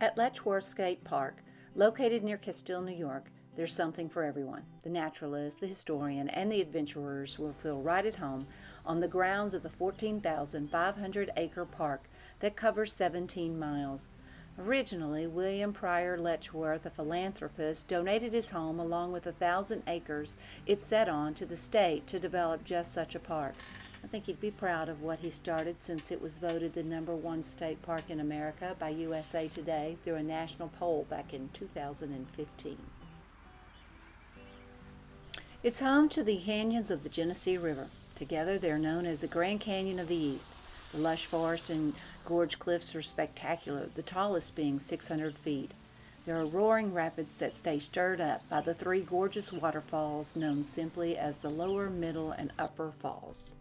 At Letchworth State Park, located near Castile, New York, there's something for everyone. The naturalist, the historian, and the adventurers will feel right at home on the grounds of the 14,500-acre park that covers 17 miles. Originally, William Pryor Letchworth, a philanthropist, donated his home along with 1,000 acres it sat on to the state to develop just such a park. I think he'd be proud of what he started, since it was voted the #1 state park in America by USA Today through a national poll back in 2015. It's home to the canyons of the Genesee River. Together they're known as the Grand Canyon of the East. The lush forest and gorge cliffs are spectacular, the tallest being 600 feet. There are roaring rapids that stay stirred up by the 3 gorgeous waterfalls known simply as the Lower, Middle, and Upper Falls.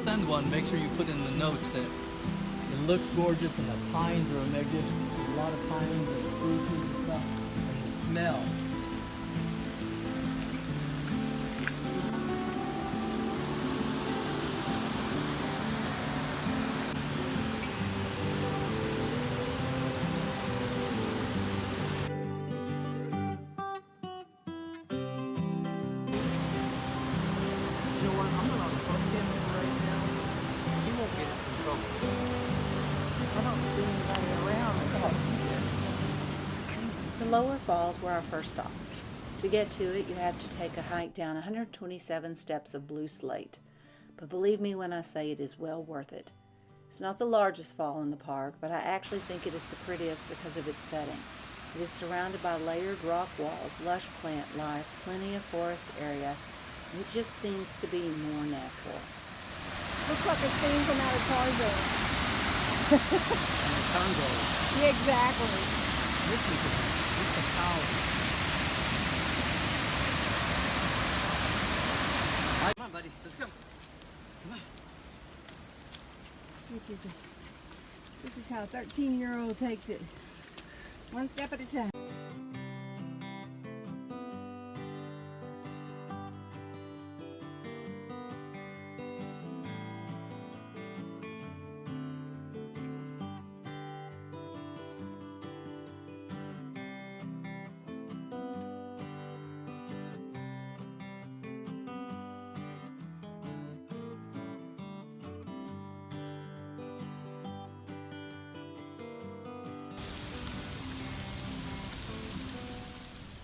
Send one, make sure you put in the notes that it looks gorgeous and the pines are magnificent. There's a lot of pines and spruces and stuff, and the smell. You know what? I'm not on the front camera right now. You won't get in trouble. I don't see anybody around. The Lower Falls were our first stop. To get to it, you have to take a hike down 127 steps of blue slate. But believe me when I say it is well worth it. It's not the largest fall in the park, but I actually think it is the prettiest because of its setting. It is surrounded by layered rock walls, lush plant life, plenty of forest area. It just seems to be more natural. Looks like a scene from out of Tarzan. Congo. Yeah, exactly. This is a cow. Come on, buddy. Let's go. Come on. This is how a 13-year-old takes it. One step at a time.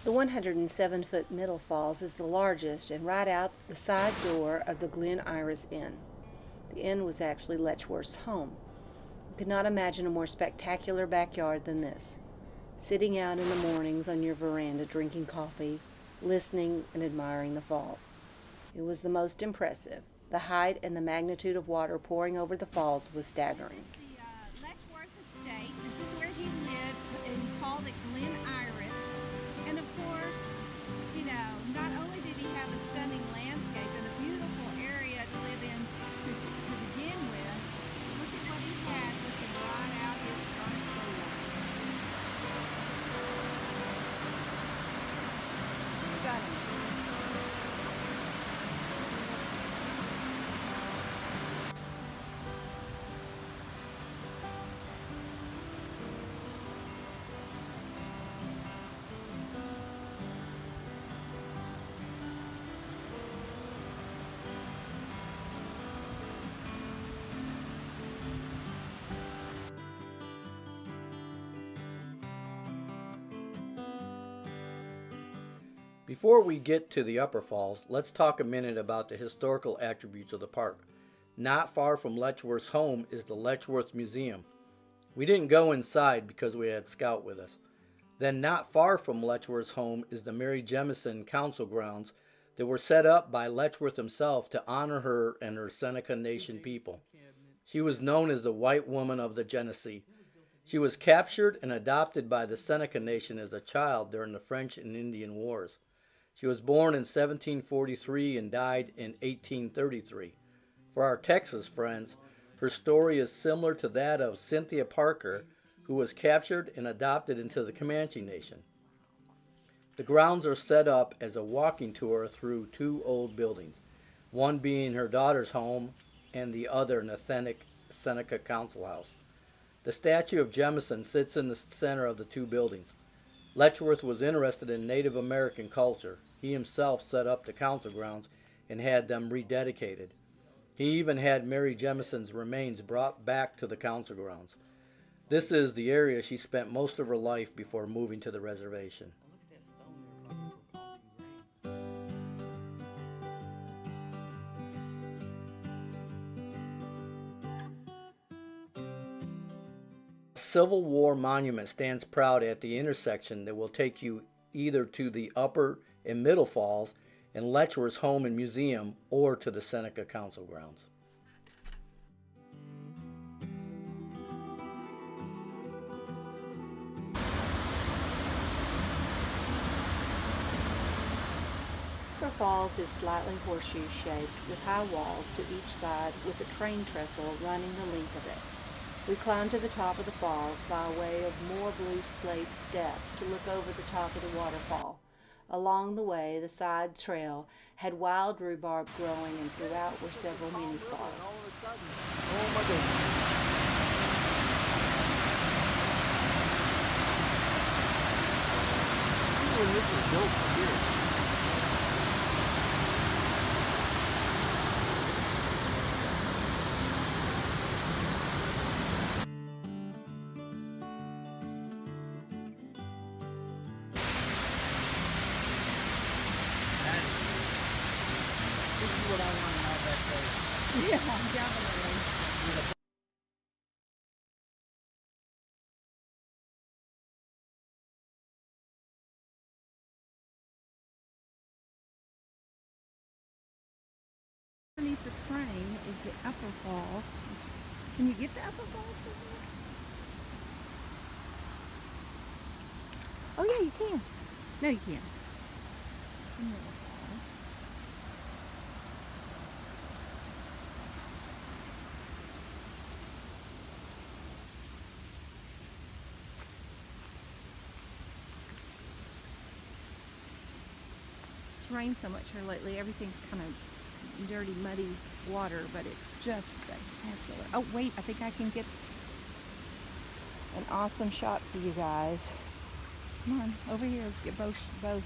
The 107-foot Middle Falls is the largest and right out the side door of the Glen Iris Inn. The inn was actually Letchworth's home. You could not imagine a more spectacular backyard than this. Sitting out in the mornings on your veranda drinking coffee, listening and admiring the falls. It was the most impressive. The height and the magnitude of water pouring over the falls was staggering. This is the Letchworth Estate. This is where he lived, and he called it Glen Iris. And of course, you know, not only did he have a stunning landscape and a beautiful area to live in to begin with, look at what he had with the rot out his front door. Stunning. Before we get to the Upper Falls, let's talk a minute about the historical attributes of the park. Not far from Letchworth's home is the Letchworth Museum. We didn't go inside because we had Scout with us. Then not far from Letchworth's home is the Mary Jemison Council grounds that were set up by Letchworth himself to honor her and her Seneca Nation people. She was known as the White Woman of the Genesee. She was captured and adopted by the Seneca Nation as a child during the French and Indian Wars. She was born in 1743 and died in 1833. For our Texas friends, her story is similar to that of Cynthia Parker, who was captured and adopted into the Comanche Nation. The grounds are set up as a walking tour through 2 old buildings, one being her daughter's home and the other an authentic Seneca Council House. The statue of Jemison sits in the center of the two buildings. Letchworth was interested in Native American culture. He himself set up the council grounds and had them rededicated. He even had Mary Jemison's remains brought back to the council grounds. This is the area she spent most of her life before moving to the reservation. Civil War monument stands proud at the intersection that will take you either to the Upper and Middle Falls and Letchworth's home and museum, or to the Seneca Council grounds. Upper Falls is slightly horseshoe-shaped with high walls to each side with a train trestle running the length of it. We climbed to the top of the falls by way of more blue slate steps to look over the top of the waterfall. Along the way, the side trail had wild rhubarb growing, and throughout were several mini falls. Oh my goodness. When this was built here. This is what I want to know that day. Yeah, definitely. Underneath the train is the Upper Falls. Can you get the Upper Falls from here? Oh yeah, you can. No, you can't. It's the Middle Falls. It's rained so much here lately. Everything's kind of dirty, muddy water, but it's just spectacular. Oh wait, I think I can get an awesome shot for you guys. Come on, over here. Let's get both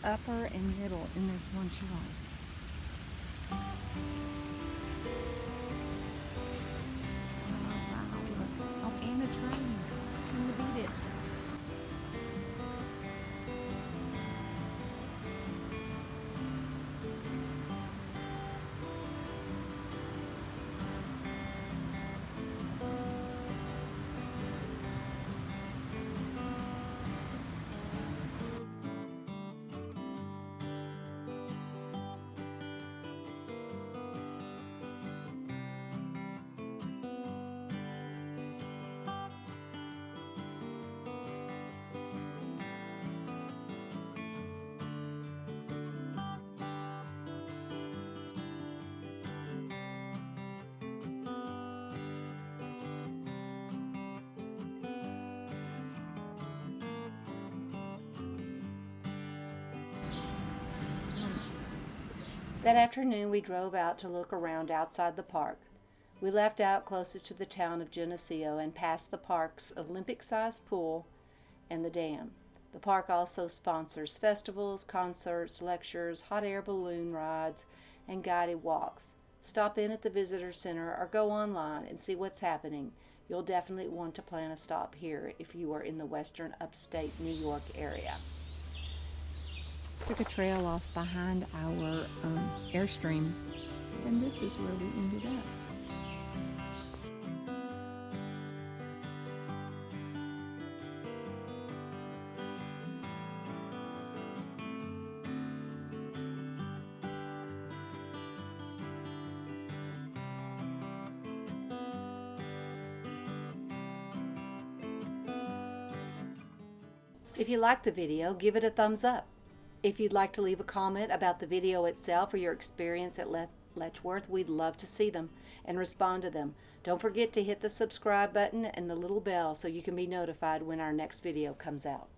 upper and middle in this one shot. Oh wow, look. Oh, and a train. Can you beat it? That afternoon we drove out to look around outside the park. We left out closer to the town of Geneseo and passed the park's Olympic-sized pool and the dam. The park also sponsors festivals, concerts, lectures, hot air balloon rides, and guided walks. Stop in at the visitor center or go online and see what's happening. You'll definitely want to plan a stop here if you are in the Western Upstate New York area. Took a trail off behind our Airstream, and this is where we ended up. If you liked the video, give it a thumbs up. If you'd like to leave a comment about the video itself or your experience at Letchworth, we'd love to see them and respond to them. Don't forget to hit the subscribe button and the little bell so you can be notified when our next video comes out.